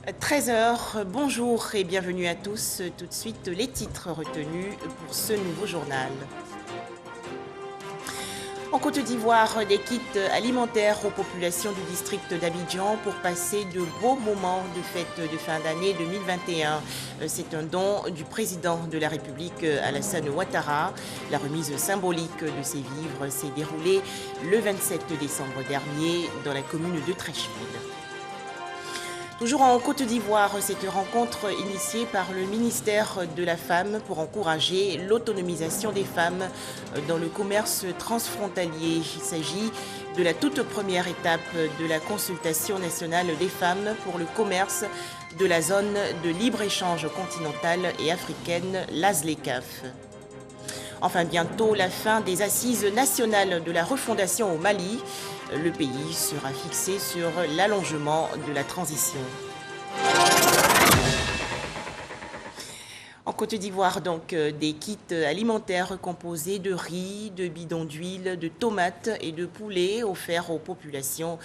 13 heures, bonjour et bienvenue à tous. Tout de suite, les titres retenus pour ce nouveau journal. En Côte d'Ivoire, des kits alimentaires aux populations du district d'Abidjan pour passer de beaux moments de fête de fin d'année 2021. C'est un don du président de la République, Alassane Ouattara. La remise symbolique de ces vivres s'est déroulée le 27 décembre dernier dans la commune de Treichville. Toujours en Côte d'Ivoire, cette rencontre initiée par le ministère de la Femme pour encourager l'autonomisation des femmes dans le commerce transfrontalier. Il s'agit de la toute première étape de la consultation nationale des femmes pour le commerce de la zone de libre-échange continentale et africaine, l'ASLECAF. Enfin, bientôt la fin des assises nationales de la refondation au Mali. Le pays sera fixé sur l'allongement de la transition. En Côte d'Ivoire, donc, des kits alimentaires composés de riz, de bidons d'huile, de tomates et de poulet offerts aux populations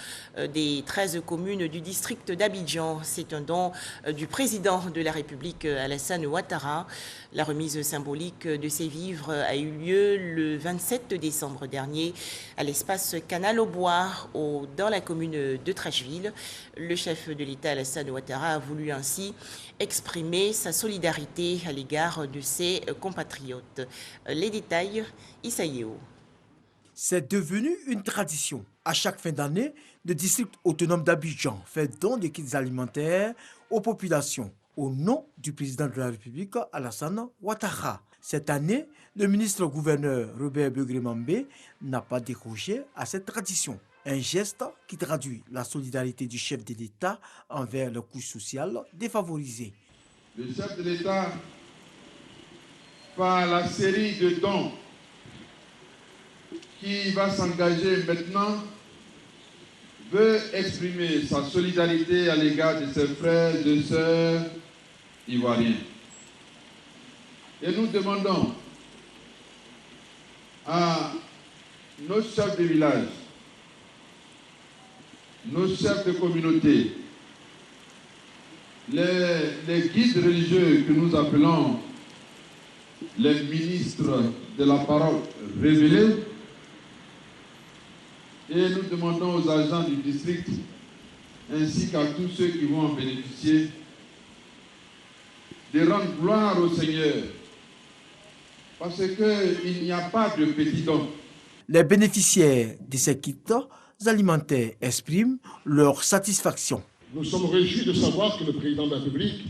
des 13 communes du district d'Abidjan. C'est un don du président de la République, Alassane Ouattara. La remise symbolique de ces vivres a eu lieu le 27 décembre dernier à l'espace Canal au Bois, dans la commune de Treichville. Le chef de l'État, Alassane Ouattara, a voulu ainsi exprimer sa solidarité à l'égard de ses compatriotes. Les détails, Issa Yeo. C'est devenu une tradition. À chaque fin d'année, le district autonome d'Abidjan fait don de kits alimentaires aux populations au nom du président de la République, Alassane Ouattara. Cette année, le ministre-gouverneur Robert Begré-Mambé n'a pas décroché à cette tradition. Un geste qui traduit la solidarité du chef de l'État envers les couches sociales défavorisées. Le chef de l'État, par la série de dons qui va s'engager maintenant, veut exprimer sa solidarité à l'égard de ses frères et sœurs ivoiriens. Et nous demandons à nos chefs de village, nos chefs de communauté, les guides religieux que nous appelons les ministres de la parole révélée, et nous demandons aux agents du district ainsi qu'à tous ceux qui vont en bénéficier de rendre gloire au Seigneur, parce qu'il n'y a pas de petits dons. Les bénéficiaires de ces kits alimentaires expriment leur satisfaction. Nous sommes réjouis de savoir que le président de la République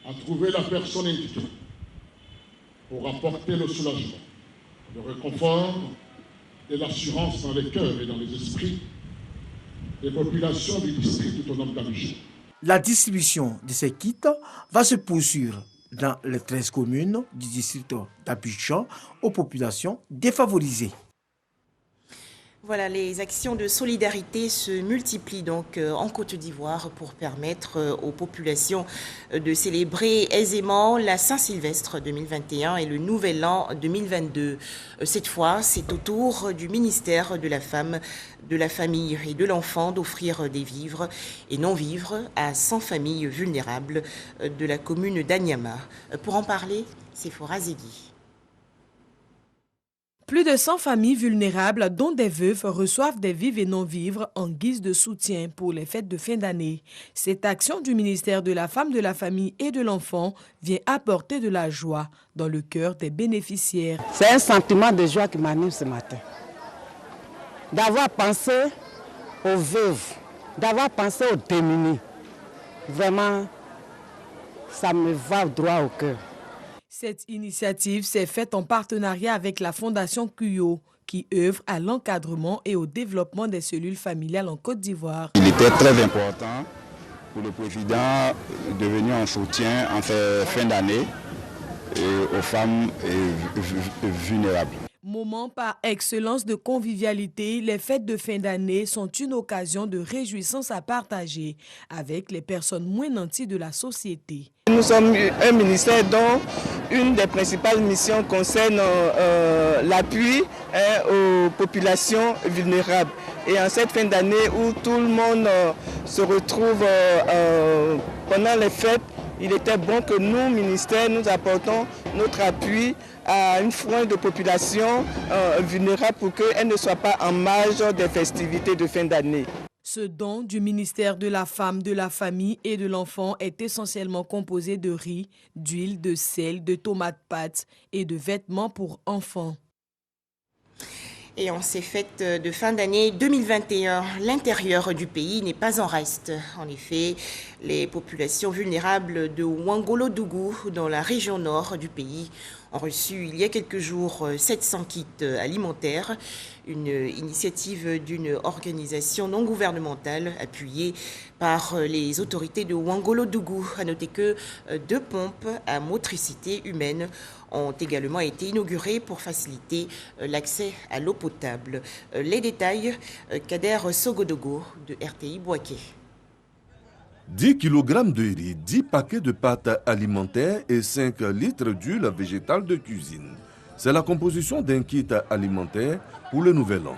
a trouvé la personne indiquée pour apporter le soulagement, le réconfort et l'assurance dans les cœurs et dans les esprits des populations du district autonome d'Abidjan. La distribution de ces kits va se poursuivre dans les 13 communes du district d'Abidjan aux populations défavorisées. Voilà, les actions de solidarité se multiplient donc en Côte d'Ivoire pour permettre aux populations de célébrer aisément la Saint-Sylvestre 2021 et le Nouvel An 2022. Cette fois, c'est au tour du ministère de la Femme, de la Famille et de l'Enfant d'offrir des vivres et non-vivres à 100 familles vulnérables de la commune d'Anyama. Pour en parler, c'est Sephora Zegui. Plus de 100 familles vulnérables, dont des veuves, reçoivent des vivres et non-vivres en guise de soutien pour les fêtes de fin d'année. Cette action du ministère de la Femme, de la Famille et de l'Enfant vient apporter de la joie dans le cœur des bénéficiaires. C'est un sentiment de joie qui m'anime ce matin. D'avoir pensé aux veuves, d'avoir pensé aux démunis. Vraiment, ça me va droit au cœur. Cette initiative s'est faite en partenariat avec la Fondation Cuyo, qui œuvre à l'encadrement et au développement des cellules familiales en Côte d'Ivoire. Il était très important pour le président de venir en soutien en fin d'année aux femmes vulnérables. Moment par excellence de convivialité, les fêtes de fin d'année sont une occasion de réjouissance à partager avec les personnes moins nanties de la société. Nous sommes un ministère dont une des principales missions concerne l'appui aux populations vulnérables. Et en cette fin d'année où tout le monde se retrouve pendant les fêtes, il était bon que nous, ministères, nous apportons notre appui à une frange de population vulnérable pour qu'elle ne soit pas en marge des festivités de fin d'année. Ce don du ministère de la Femme, de la Famille et de l'Enfant est essentiellement composé de riz, d'huile, de sel, de tomates pâtes et de vêtements pour enfants. Et en ces fêtes de fin d'année 2021, l'intérieur du pays n'est pas en reste. En effet, les populations vulnérables de Ouangolo-Dougou, dans la région nord du pays, ont reçu il y a quelques jours 700 kits alimentaires, une initiative d'une organisation non gouvernementale appuyée par les autorités de Ouangolo-Dougou. À noter que 2 pompes à motricité humaine ont également été inaugurées pour faciliter l'accès à l'eau potable. Les détails, Kader Sogodogo de RTI Bouaké. 10 kg de riz, 10 paquets de pâtes alimentaires et 5 litres d'huile végétale de cuisine. C'est la composition d'un kit alimentaire pour le nouvel an.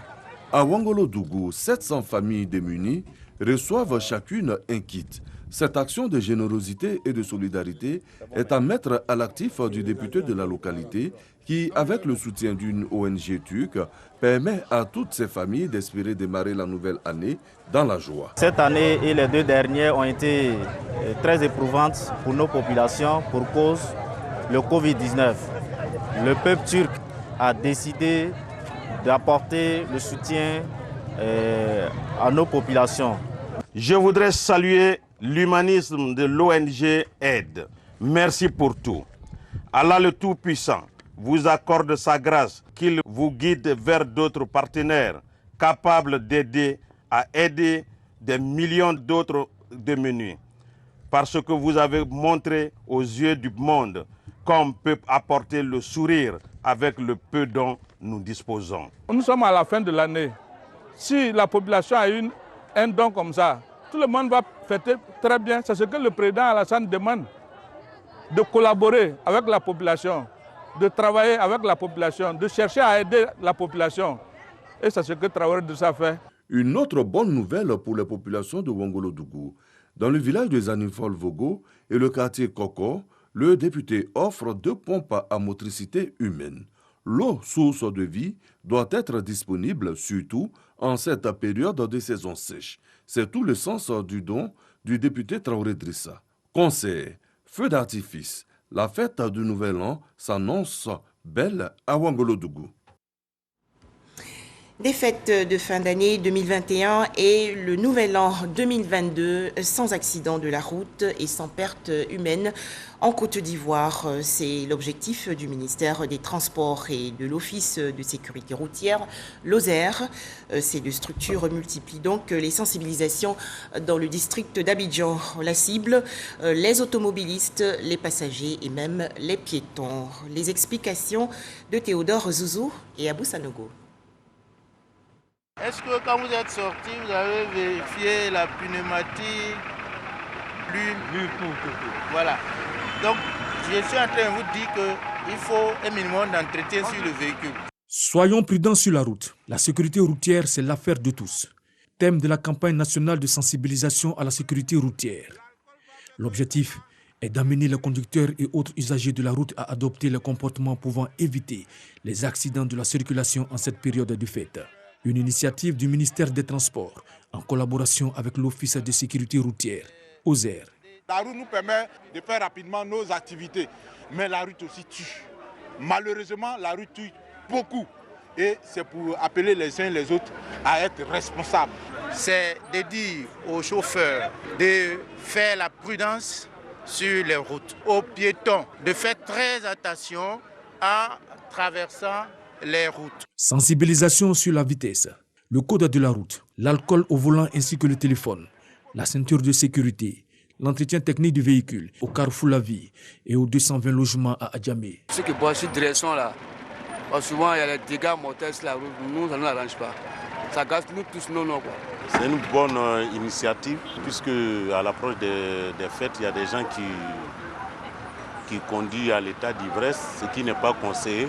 À Ouangolo-Dougou, 700 familles démunies reçoivent chacune un kit. Cette action de générosité et de solidarité est à mettre à l'actif du député de la localité qui, avec le soutien d'une ONG turque, permet à toutes ces familles d'espérer démarrer la nouvelle année dans la joie. Cette année et les 2 dernières ont été très éprouvantes pour nos populations pour cause le Covid-19. Le peuple turc a décidé d'apporter le soutien à nos populations. Je voudrais saluer l'humanisme de l'ONG Aide. Merci pour tout. Allah le Tout-Puissant vous accorde sa grâce, qu'il vous guide vers d'autres partenaires capables d'aider à aider des millions d'autres démunis. Parce que vous avez montré aux yeux du monde qu'on peut apporter le sourire avec le peu dont nous disposons. Nous sommes à la fin de l'année. Si la population a eu un don comme ça, tout le monde va fêter très bien. C'est ce que le président Alassane demande, de collaborer avec la population, de travailler avec la population, de chercher à aider la population. Et c'est ce que Traoré Idrissa fait. Une autre bonne nouvelle pour les populations de Ouangolo-Dougou. Dans le village de Zanifol-Vogo et le quartier Koko, le député offre 2 pompes à motricité humaine. L'eau, source de vie, doit être disponible, surtout en cette période de saison sèche. C'est tout le sens du don du député Traoré Idrissa. Concert, feu d'artifice, la fête du Nouvel An s'annonce belle à Ouangolo-Dougou. Des fêtes de fin d'année 2021 et le nouvel an 2022 sans accident de la route et sans perte humaine en Côte d'Ivoire. C'est l'objectif du ministère des Transports et de l'Office de sécurité routière, l'OSER. Ces 2 structures multiplient donc les sensibilisations dans le district d'Abidjan. La cible, les automobilistes, les passagers et même les piétons. Les explications de Théodore Zouzou et Abou Sanogo. Est-ce que quand vous êtes sorti, vous avez vérifié la pneumatique, tout. Voilà. Donc, je suis en train de vous dire qu'il faut un minimum d'entretien sur le véhicule. Soyons prudents sur la route. La sécurité routière, c'est l'affaire de tous. Thème de la campagne nationale de sensibilisation à la sécurité routière. L'objectif est d'amener les conducteurs et autres usagers de la route à adopter les comportements pouvant éviter les accidents de la circulation en cette période de fête. Une initiative du ministère des Transports en collaboration avec l'Office de sécurité routière, OSER. La route nous permet de faire rapidement nos activités, mais la route aussi tue. Malheureusement, la route tue beaucoup. Et c'est pour appeler les uns les autres à être responsables. C'est de dire aux chauffeurs de faire la prudence sur les routes, aux piétons de faire très attention en traversant les routes. Sensibilisation sur la vitesse, le code de la route, l'alcool au volant ainsi que le téléphone, la ceinture de sécurité, l'entretien technique du véhicule au carrefour La Vie et aux 220 logements à Adjamé. Ceux qui boivent sur direction là, Souvent, il y a des dégâts mortels sur la route. Nous, ça ne nous arrange pas. Ça gâche nous tous nos noms. C'est une bonne initiative, puisque à l'approche des fêtes, il y a des gens qui conduisent à l'état d'ivresse, ce qui n'est pas conseillé.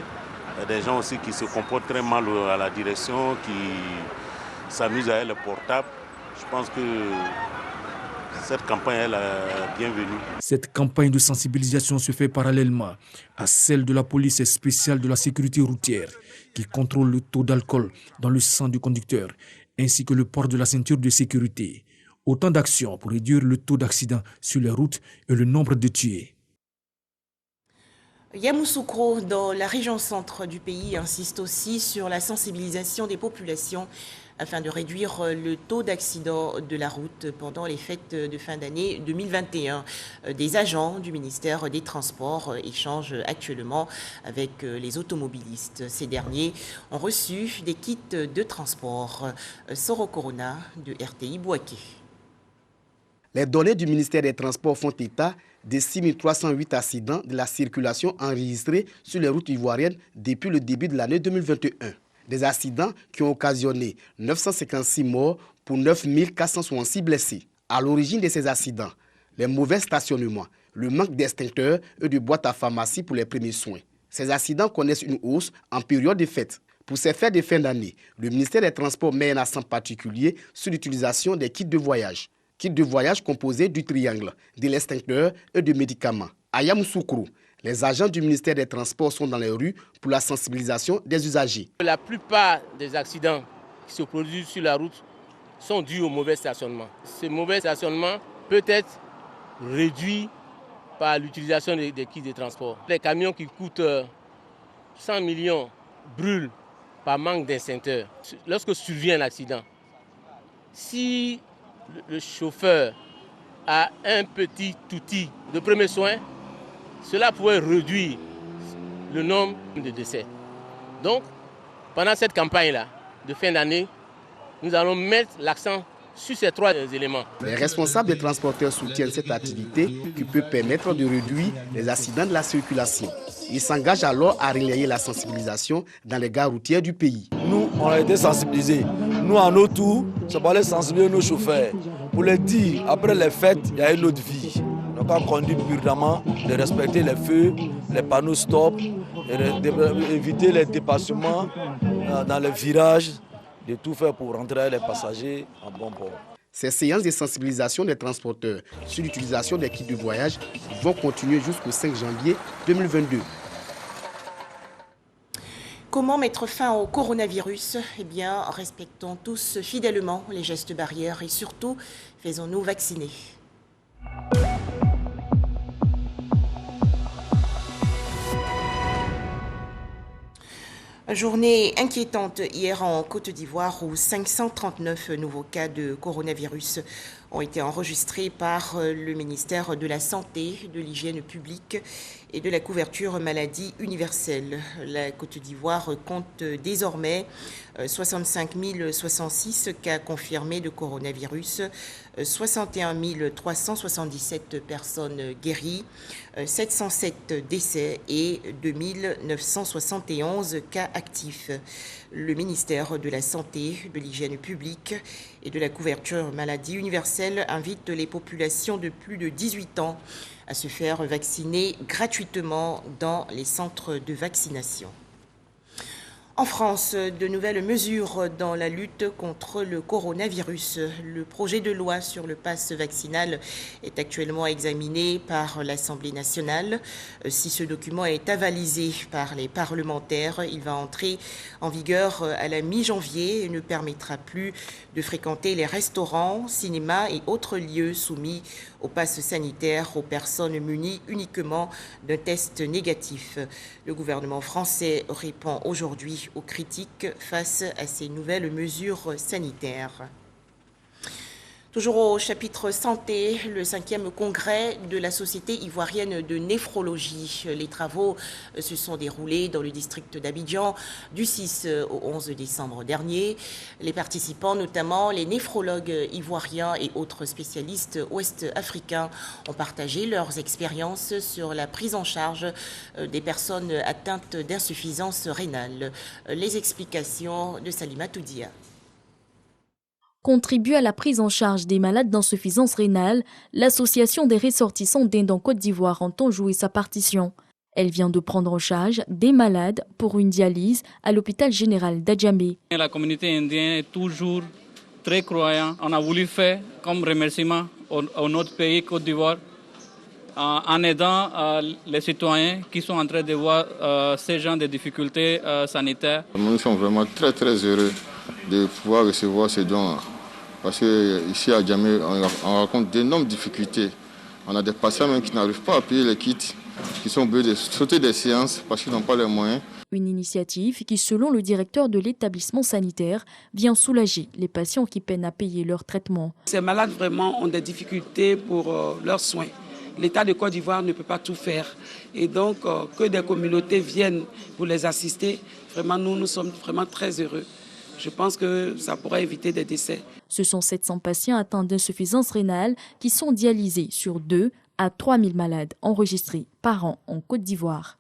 Il y a des gens aussi qui se comportent très mal à la direction, qui s'amusent à elle portable. Je pense que cette campagne est la bienvenue. Cette campagne de sensibilisation se fait parallèlement à celle de la police spéciale de la sécurité routière qui contrôle le taux d'alcool dans le sang du conducteur ainsi que le port de la ceinture de sécurité. Autant d'actions pour réduire le taux d'accidents sur les routes et le nombre de tués. Yamoussoukro, dans la région centre du pays, insiste aussi sur la sensibilisation des populations afin de réduire le taux d'accident de la route pendant les fêtes de fin d'année 2021. Des agents du ministère des Transports échangent actuellement avec les automobilistes. Ces derniers ont reçu des kits de transport. Soro Corona de RTI Bouaké. Les données du ministère des Transports font état de 6 308 accidents de la circulation enregistrés sur les routes ivoiriennes depuis le début de l'année 2021. Des accidents qui ont occasionné 956 morts pour 9 466 blessés. À l'origine de ces accidents, les mauvais stationnements, le manque d'extincteurs et de boîtes à pharmacie pour les premiers soins. Ces accidents connaissent une hausse en période de fête. Pour ces fêtes de fin d'année, le ministère des Transports met un accent particulier sur l'utilisation des kits de voyage. Kits de voyage composés du triangle, de l'extincteur et de médicaments. À Yamoussoukro, les agents du ministère des Transports sont dans les rues pour la sensibilisation des usagers. La plupart des accidents qui se produisent sur la route sont dus au mauvais stationnement. Ce mauvais stationnement peut être réduit par l'utilisation des kits de transport. Les camions qui coûtent 100 millions brûlent par manque d'extincteur. Lorsque survient un accident, si le chauffeur a un petit outil de premier soin, cela pourrait réduire le nombre de décès. Donc, pendant cette campagne-là de fin d'année, nous allons mettre l'accent sur ces trois éléments. Les responsables des transporteurs soutiennent cette activité qui peut permettre de réduire les accidents de la circulation. Ils s'engagent alors à relayer la sensibilisation dans les gares routières du pays. Nous, on a été sensibilisés. Nous, à nos tours, c'est pour aller sensibiliser nos chauffeurs. Pour les dire, après les fêtes, il y a une autre vie. Donc, on conduit prudemment, de respecter les feux, les panneaux stop, d'éviter les dépassements dans les virages, de tout faire pour rentrer les passagers en bon port. Ces séances de sensibilisation des transporteurs sur l'utilisation des kits de voyage vont continuer jusqu'au 5 janvier 2022. Comment mettre fin au coronavirus? Eh bien, respectons tous fidèlement les gestes barrières et surtout, faisons-nous vacciner. Journée inquiétante hier en Côte d'Ivoire où 539 nouveaux cas de coronavirus ont été enregistrés par le ministère de la Santé, de l'Hygiène publique et de la couverture maladie universelle. La Côte d'Ivoire compte désormais 65 066 cas confirmés de coronavirus, 61 377 personnes guéries, 707 décès et 2 971 cas actifs. Le ministère de la Santé, de l'Hygiène publique et de la couverture maladie universelle invite les populations de plus de 18 ans à se faire vacciner gratuitement dans les centres de vaccination. En France, de nouvelles mesures dans la lutte contre le coronavirus. Le projet de loi sur le pass vaccinal est actuellement examiné par l'Assemblée nationale. Si ce document est avalisé par les parlementaires, il va entrer en vigueur à la mi-janvier et ne permettra plus de fréquenter les restaurants, cinémas et autres lieux soumis au pass sanitaire aux personnes munies uniquement d'un test négatif. Le gouvernement français répond aujourd'hui aux critiques face à ces nouvelles mesures sanitaires. Toujours au chapitre santé, le 5e congrès de la Société ivoirienne de néphrologie. Les travaux se sont déroulés dans le district d'Abidjan du 6 au 11 décembre dernier. Les participants, notamment les néphrologues ivoiriens et autres spécialistes ouest-africains, ont partagé leurs expériences sur la prise en charge des personnes atteintes d'insuffisance rénale. Les explications de Salima Toudia. Contribue à la prise en charge des malades d'insuffisance rénale, l'association des ressortissants d'Inde en Côte d'Ivoire entend jouer sa partition. Elle vient de prendre en charge des malades pour une dialyse à l'hôpital général d'Adjamé. La communauté indienne est toujours très croyante. On a voulu faire comme remerciement à notre pays, Côte d'Ivoire, en aidant les citoyens qui sont en train de voir ces gens de difficultés sanitaires. Nous sommes vraiment très heureux de pouvoir recevoir ces dons. Parce qu'ici à Djamé, on rencontre d'énormes difficultés. On a des patients même qui n'arrivent pas à payer les kits, qui sont obligés de sauter des séances parce qu'ils n'ont pas les moyens. Une initiative qui, selon le directeur de l'établissement sanitaire, vient soulager les patients qui peinent à payer leur traitement. Ces malades vraiment ont des difficultés pour leurs soins. L'État de Côte d'Ivoire ne peut pas tout faire. Et donc, que des communautés viennent pour les assister, vraiment, nous sommes vraiment très heureux. Je pense que ça pourrait éviter des décès. Ce sont 700 patients atteints d'insuffisance rénale qui sont dialysés sur 2 à 3 000 malades enregistrés par an en Côte d'Ivoire.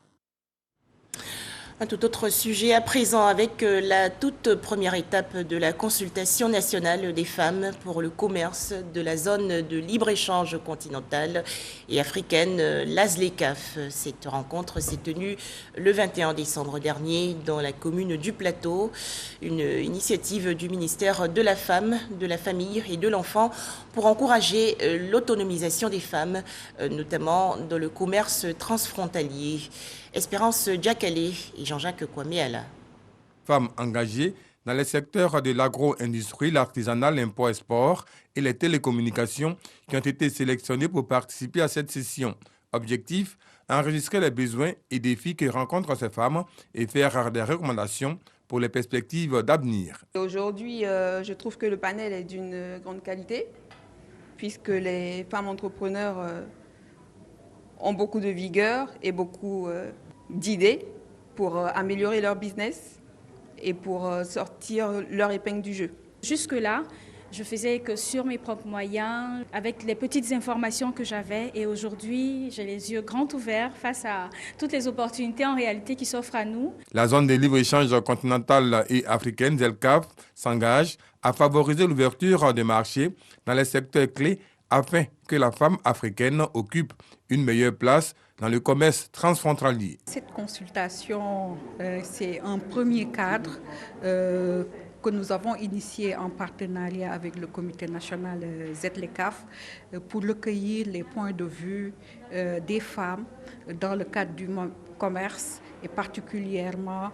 Un tout autre sujet à présent avec la toute première étape de la consultation nationale des femmes pour le commerce de la zone de libre-échange continentale et africaine, l'ASLECAF. Cette rencontre s'est tenue le 21 décembre dernier dans la commune du Plateau, une initiative du ministère de la Femme, de la Famille et de l'Enfant pour encourager l'autonomisation des femmes, notamment dans le commerce transfrontalier. Espérance Diakale et Jean-Jacques Kwame-Ala. Femmes engagées dans les secteurs de l'agro-industrie, l'artisanat, l'import-export et les télécommunications qui ont été sélectionnées pour participer à cette session. Objectif, enregistrer les besoins et défis que rencontrent ces femmes et faire des recommandations pour les perspectives d'avenir. Aujourd'hui, je trouve que le panel est d'une grande qualité puisque les femmes entrepreneurs ont beaucoup de vigueur et beaucoup d'idées pour améliorer leur business et pour sortir leur épingle du jeu. Jusque-là, je faisais que sur mes propres moyens, avec les petites informations que j'avais. Et aujourd'hui, j'ai les yeux grands ouverts face à toutes les opportunités en réalité qui s'offrent à nous. La zone de libre-échange continentale et africaine, ZLCAF, s'engage à favoriser l'ouverture des marchés dans les secteurs clés afin que la femme africaine occupe une meilleure place dans le commerce transfrontalier. Cette consultation, c'est un premier cadre que nous avons initié en partenariat avec le comité national ZLECAF pour recueillir les points de vue des femmes dans le cadre du commerce et particulièrement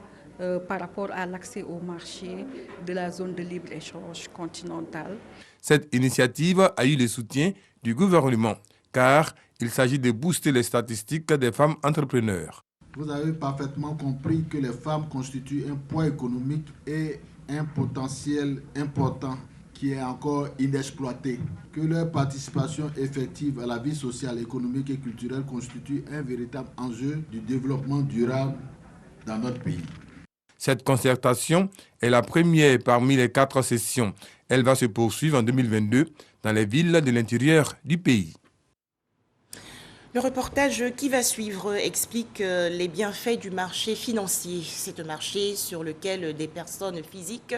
par rapport à l'accès au marché de la zone de libre-échange continentale. Cette initiative a eu le soutien du gouvernement, car il s'agit de booster les statistiques des femmes entrepreneurs. Vous avez parfaitement compris que les femmes constituent un poids économique et un potentiel important qui est encore inexploité, que leur participation effective à la vie sociale, économique et culturelle constitue un véritable enjeu du développement durable dans notre pays. Cette concertation est la première parmi les 4 sessions. Elle va se poursuivre en 2022 dans les villes de l'intérieur du pays. Le reportage qui va suivre explique les bienfaits du marché financier. C'est un marché sur lequel des personnes physiques,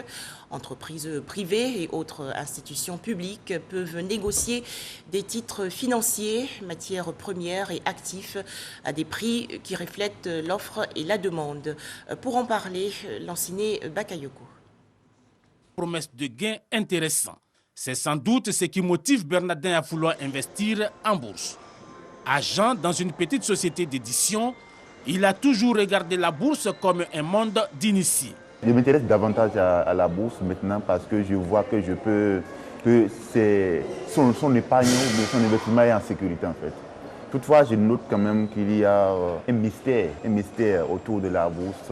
entreprises privées et autres institutions publiques peuvent négocier des titres financiers, matières premières et actifs à des prix qui reflètent l'offre et la demande. Pour en parler, Lanciné Bakayoko. Promesse de gains intéressants. C'est sans doute ce qui motive Bernardin à vouloir investir en bourse. Agent dans une petite société d'édition, il a toujours regardé la bourse comme un monde d'initiés. Je m'intéresse davantage à la bourse maintenant parce que je vois que son épargne ou son investissement est en sécurité en fait. Toutefois, je note quand même qu'il y a un mystère autour de la bourse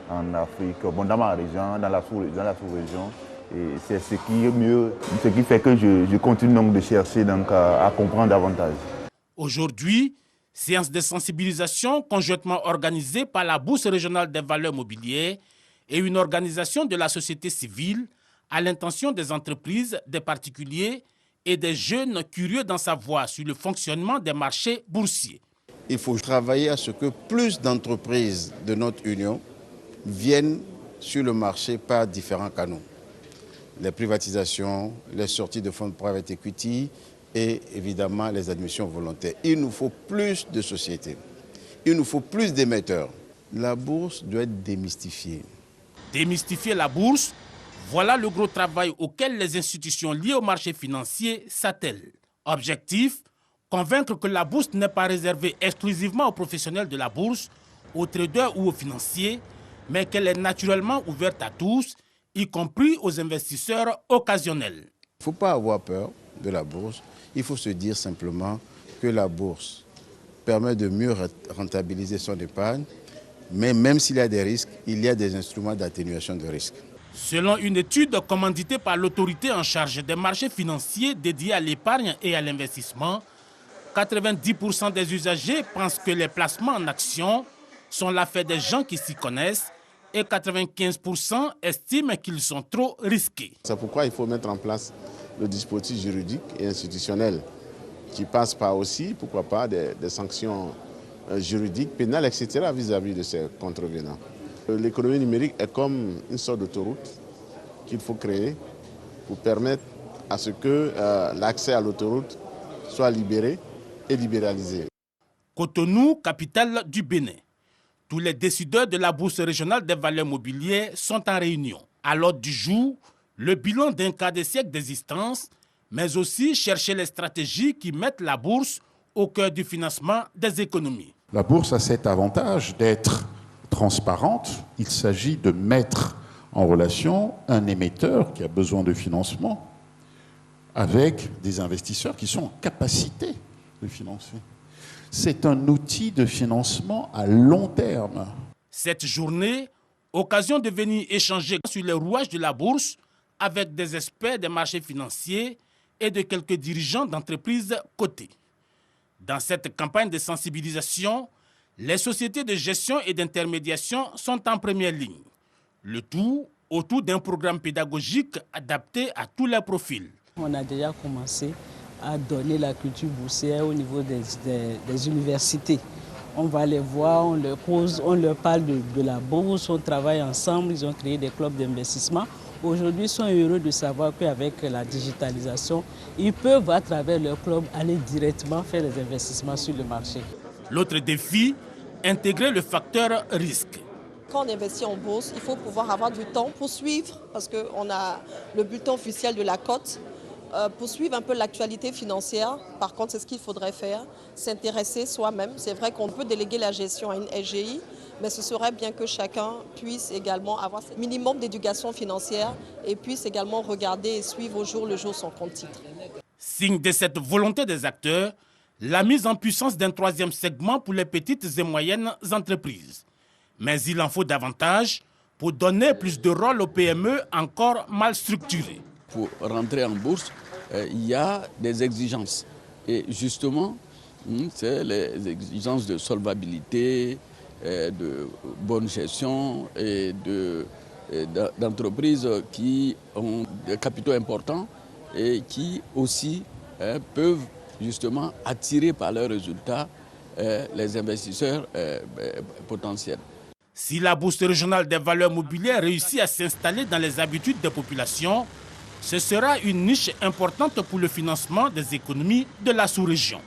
en Afrique, bon, dans ma région, dans la sous-région Et c'est ce qui est mieux, ce qui fait que je continue donc de chercher donc, à comprendre davantage. Aujourd'hui, séance de sensibilisation conjointement organisée par la Bourse régionale des valeurs mobilières et une organisation de la société civile à l'intention des entreprises, des particuliers et des jeunes curieux d'en savoir sur le fonctionnement des marchés boursiers. Il faut travailler à ce que plus d'entreprises de notre union viennent sur le marché par différents canaux. Les privatisations, les sorties de fonds de private equity et évidemment les admissions volontaires. Il nous faut plus de sociétés, il nous faut plus d'émetteurs. La bourse doit être démystifiée. Démystifier la bourse, voilà le gros travail auquel les institutions liées au marché financier s'attellent. Objectif, convaincre que la bourse n'est pas réservée exclusivement aux professionnels de la bourse, aux traders ou aux financiers, mais qu'elle est naturellement ouverte à tous, y compris aux investisseurs occasionnels. Il ne faut pas avoir peur de la bourse, il faut se dire simplement que la bourse permet de mieux rentabiliser son épargne, mais même s'il y a des risques, il y a des instruments d'atténuation de risques. Selon une étude commanditée par l'autorité en charge des marchés financiers dédiés à l'épargne et à l'investissement, 90% des usagers pensent que les placements en actions sont l'affaire des gens qui s'y connaissent et 95% estiment qu'ils sont trop risqués. C'est pourquoi il faut mettre en place le dispositif juridique et institutionnel qui passe par aussi, pourquoi pas, des sanctions juridiques, pénales, etc. vis-à-vis de ces contrevenants. L'économie numérique est comme une sorte d'autoroute qu'il faut créer pour permettre à ce que l'accès à l'autoroute soit libéré et libéralisé. Cotonou, capitale du Bénin. Tous les décideurs de la Bourse régionale des valeurs mobilières sont en réunion. À l'ordre du jour, le bilan d'un quart de siècle d'existence, mais aussi chercher les stratégies qui mettent la bourse au cœur du financement des économies. La bourse a cet avantage d'être transparente. Il s'agit de mettre en relation un émetteur qui a besoin de financement avec des investisseurs qui sont en capacité de financer. C'est un outil de financement à long terme. Cette journée, occasion de venir échanger sur les rouages de la bourse avec des experts des marchés financiers et de quelques dirigeants d'entreprises cotées. Dans cette campagne de sensibilisation, les sociétés de gestion et d'intermédiation sont en première ligne. Le tout autour d'un programme pédagogique adapté à tous les profils. On a déjà commencé à donner la culture boursière au niveau des universités. On va les voir, on leur pose, on leur parle de la bourse, on travaille ensemble, ils ont créé des clubs d'investissement. Aujourd'hui, ils sont heureux de savoir qu'avec la digitalisation, ils peuvent, à travers leur club, aller directement faire des investissements sur le marché. L'autre défi, intégrer le facteur risque. Quand on investit en bourse, il faut pouvoir avoir du temps pour suivre, parce qu'on a le bulletin officiel de la cote, pour suivre un peu l'actualité financière. Par contre, c'est ce qu'il faudrait faire, s'intéresser soi-même. C'est vrai qu'on peut déléguer la gestion à une SGI, mais ce serait bien que chacun puisse également avoir un minimum d'éducation financière et puisse également regarder et suivre au jour le jour son compte-titre. Signe de cette volonté des acteurs, la mise en puissance d'un troisième segment pour les petites et moyennes entreprises. Mais il en faut davantage pour donner plus de rôle aux PME encore mal structurées. Pour rentrer en bourse, il y a des exigences. Et justement, c'est les exigences de solvabilité, de bonne gestion et d'entreprises qui ont des capitaux importants et qui aussi peuvent justement attirer par leurs résultats les investisseurs potentiels. Si la Bourse régionale des valeurs mobilières réussit à s'installer dans les habitudes des populations, ce sera une niche importante pour le financement des économies de la sous-région.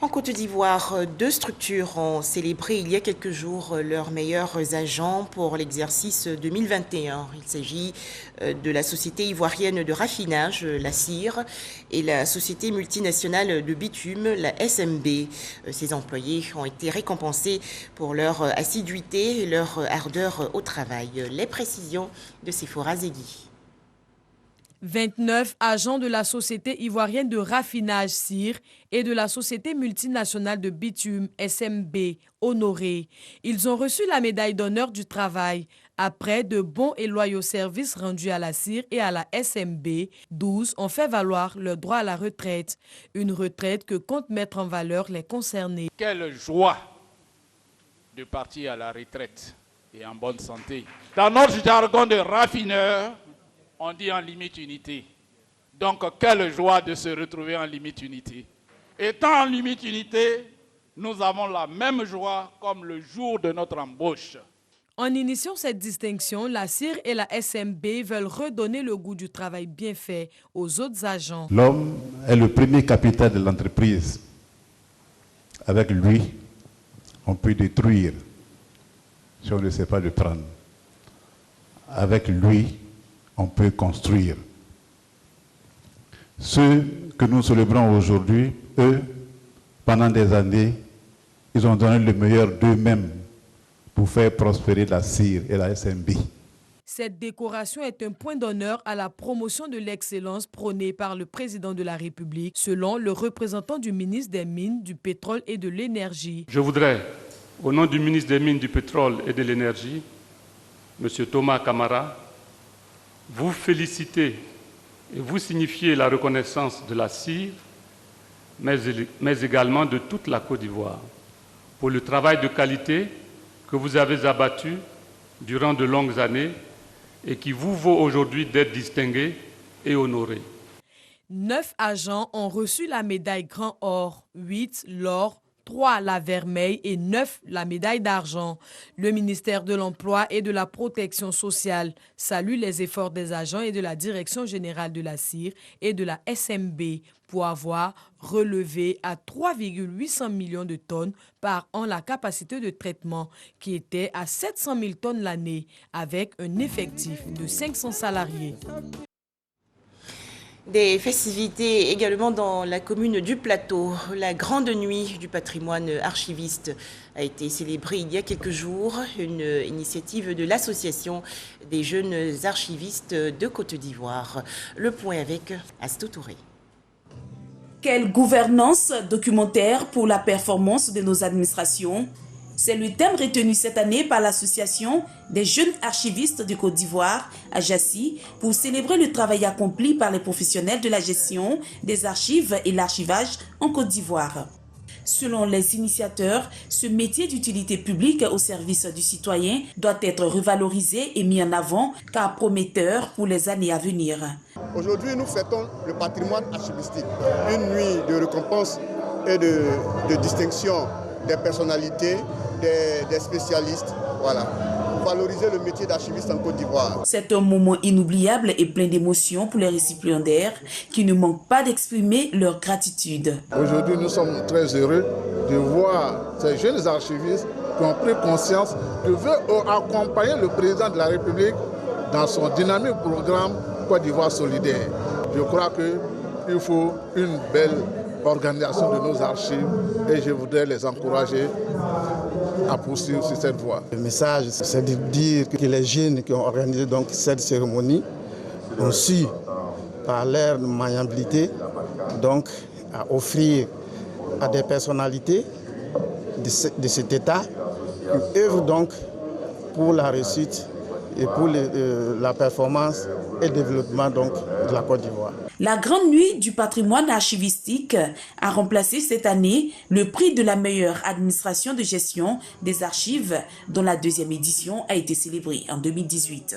En Côte d'Ivoire, 2 structures ont célébré il y a quelques jours leurs meilleurs agents pour l'exercice 2021. Il s'agit de la société ivoirienne de raffinage, la CIR, et la société multinationale de bitume, la SMB. Ces employés ont été récompensés pour leur assiduité et leur ardeur au travail. Les précisions de Sephora Zegui. 29 agents de la société ivoirienne de raffinage CIR et de la société multinationale de bitume SMB honorés. Ils ont reçu la médaille d'honneur du travail Après de bons et loyaux services rendus à la CIR et à la SMB, 12 ont fait valoir leur droit à la retraite. Une retraite que comptent mettre en valeur les concernés. Quelle joie de partir à la retraite et en bonne santé. Dans notre jargon de raffineur, on dit en limite unité. Donc, quelle joie de se retrouver en limite unité. Étant en limite unité, nous avons la même joie comme le jour de notre embauche. En initiant cette distinction, la CIR et la SMB veulent redonner le goût du travail bien fait aux autres agents. L'homme est le premier capital de l'entreprise. Avec lui, on peut détruire si on ne sait pas le prendre. Avec lui, on peut construire. Ceux que nous célébrons aujourd'hui, eux, pendant des années, ils ont donné le meilleur d'eux-mêmes pour faire prospérer la CIR et la SMB. Cette décoration est un point d'honneur à la promotion de l'excellence prônée par le président de la République, selon le représentant du ministre des Mines, du Pétrole et de l'Énergie. Je voudrais, au nom du ministre des Mines, du Pétrole et de l'Énergie, M. Thomas Camara, vous féliciter et vous signifier la reconnaissance de la CIR, mais également de toute la Côte d'Ivoire, pour le travail de qualité que vous avez abattu durant de longues années et qui vous vaut aujourd'hui d'être distingué et honoré. 9 agents ont reçu la médaille Grand Or, 8 l'or, 3 la vermeille et 9 la médaille d'argent. Le ministère de l'Emploi et de la Protection sociale salue les efforts des agents et de la Direction générale de la CIR et de la SMB pour avoir relevé à 3,800 millions de tonnes par an la capacité de traitement qui était à 700 000 tonnes l'année avec un effectif de 500 salariés. Des festivités également dans la commune du Plateau. La grande nuit du patrimoine archiviste a été célébrée il y a quelques jours, une initiative de l'association des jeunes archivistes de Côte d'Ivoire. Le point avec Astou Touré. Quelle gouvernance documentaire pour la performance de nos administrations? C'est le thème retenu cette année par l'association des jeunes archivistes de Côte d'Ivoire, AJACI, pour célébrer le travail accompli par les professionnels de la gestion des archives et l'archivage en Côte d'Ivoire. Selon les initiateurs, ce métier d'utilité publique au service du citoyen doit être revalorisé et mis en avant car prometteur pour les années à venir. Aujourd'hui, nous fêtons le patrimoine archivistique, une nuit de récompense et de distinction des personnalités, des spécialistes, voilà, pour valoriser le métier d'archiviste en Côte d'Ivoire. C'est un moment inoubliable et plein d'émotions pour les récipiendaires qui ne manquent pas d'exprimer leur gratitude. Aujourd'hui, nous sommes très heureux de voir ces jeunes archivistes qui ont pris conscience de veulent accompagner le président de la République dans son dynamique programme Côte d'Ivoire solidaire. Je crois qu'il faut une belle organisation de nos archives et je voudrais les encourager à poursuivre sur cette voie. Le message, c'est de dire que les jeunes qui ont organisé donc cette cérémonie ont su, par leur maniabilité, donc à offrir à des personnalités de cet État qui œuvrent donc pour la réussite et pour la performance et le développement donc de la Côte d'Ivoire. La Grande Nuit du patrimoine archivistique a remplacé cette année le prix de la meilleure administration de gestion des archives dont la 2e édition a été célébrée en 2018.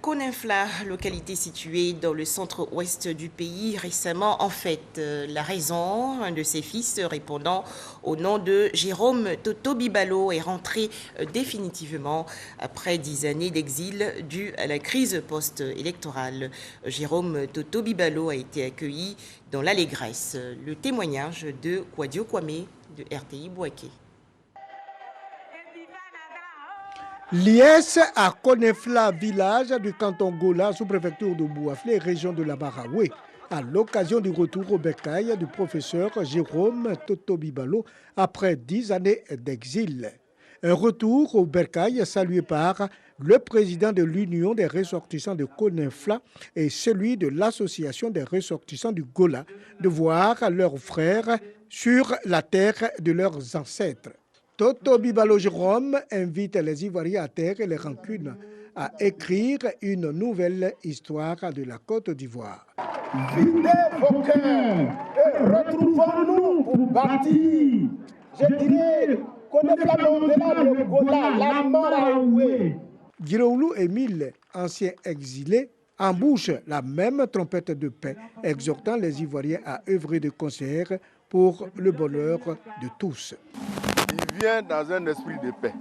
Konefla, localité située dans le centre-ouest du pays, récemment en fête. La raison, un de ses fils répondant au nom de Jérôme Toto Bibalo est rentré définitivement après 10 années d'exil dû à la crise post-électorale. Jérôme Toto Bibalo a été accueilli dans l'allégresse. Le témoignage de Kwadio Kwame de RTI Bouaké. Liès à Konefla, village du canton Gola, sous-préfecture de Bouaflé, région de la Baraoué, à l'occasion du retour au bercail du professeur Jérôme Toto Bibalo après 10 années d'exil. Un retour au bercail salué par le président de l'Union des ressortissants de Konefla et celui de l'Association des ressortissants du Gola de voir leurs frères sur la terre de leurs ancêtres. Toto Bibalo Jérôme invite les Ivoiriens à taire les rancunes, à écrire une nouvelle histoire de la Côte d'Ivoire. Videz vos cœurs et retrouvons-nous pour bâtir. Je dirais qu'on est là au-delà de Gola, la Maraoué. Giroulou Émile, ancien exilé, embouche la même trompette de paix, exhortant les Ivoiriens à œuvrer de concert pour le bonheur de tous. Il vient dans un esprit de paix.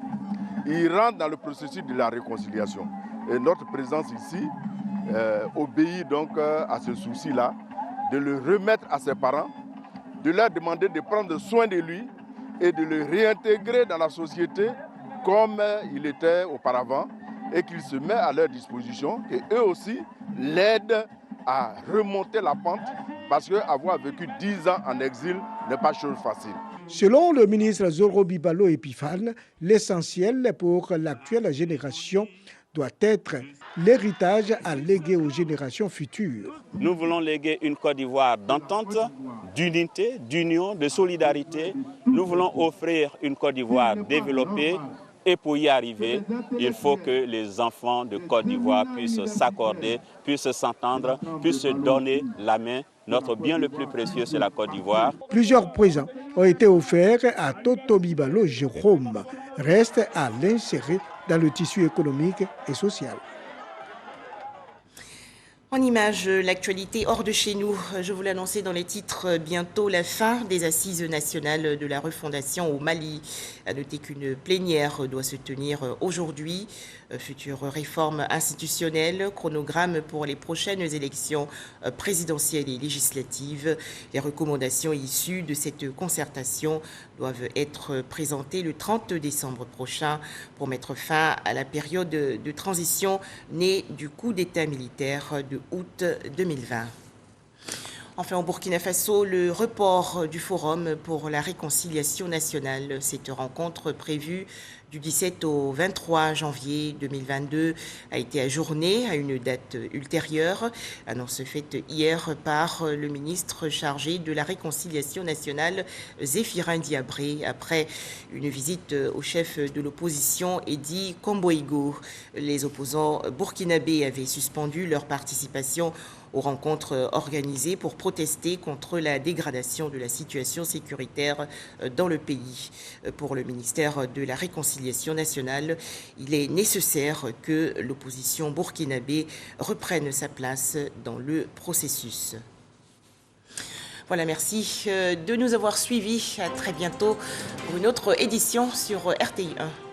Il rentre dans le processus de la réconciliation. Et notre présence ici obéit donc à ce souci-là, de le remettre à ses parents, de leur demander de prendre soin de lui et de le réintégrer dans la société comme il était auparavant et qu'il se met à leur disposition et eux aussi l'aident à remonter la pente parce qu'avoir vécu 10 ans en exil n'est pas chose facile. Selon le ministre Zoro Bibalo Epifane, l'essentiel pour l'actuelle génération doit être l'héritage à léguer aux générations futures. Nous voulons léguer une Côte d'Ivoire d'entente, d'unité, d'union, de solidarité. Nous voulons offrir une Côte d'Ivoire développée. Et pour y arriver, il faut que les enfants de Côte d'Ivoire puissent s'accorder, puissent s'entendre, puissent se donner la main. Notre bien le plus précieux, c'est la Côte d'Ivoire. Plusieurs présents ont été offerts à Toto Bibalo Jérôme. Reste à l'insérer dans le tissu économique et social. En image, l'actualité hors de chez nous. Je vous l'annonçais dans les titres, bientôt la fin des assises nationales de la refondation au Mali. À noter qu'une plénière doit se tenir aujourd'hui. Future réforme institutionnelle, chronogramme pour les prochaines élections présidentielles et législatives. Les recommandations issues de cette concertation doivent être présentées le 30 décembre prochain pour mettre fin à la période de transition née du coup d'État militaire de août 2020. Enfin, au Burkina Faso, le report du Forum pour la réconciliation nationale. Cette rencontre prévue du 17 au 23 janvier 2022 a été ajournée à une date ultérieure. Annonce faite hier par le ministre chargé de la réconciliation nationale, Zéphirin Diabré, après une visite au chef de l'opposition, Edi Komboigo. Les opposants burkinabés avaient suspendu leur participation aux rencontres organisées pour protester contre la dégradation de la situation sécuritaire dans le pays. Pour le ministère de la Réconciliation nationale, il est nécessaire que l'opposition burkinabé reprenne sa place dans le processus. Voilà, merci de nous avoir suivis. À très bientôt pour une autre édition sur RTI 1.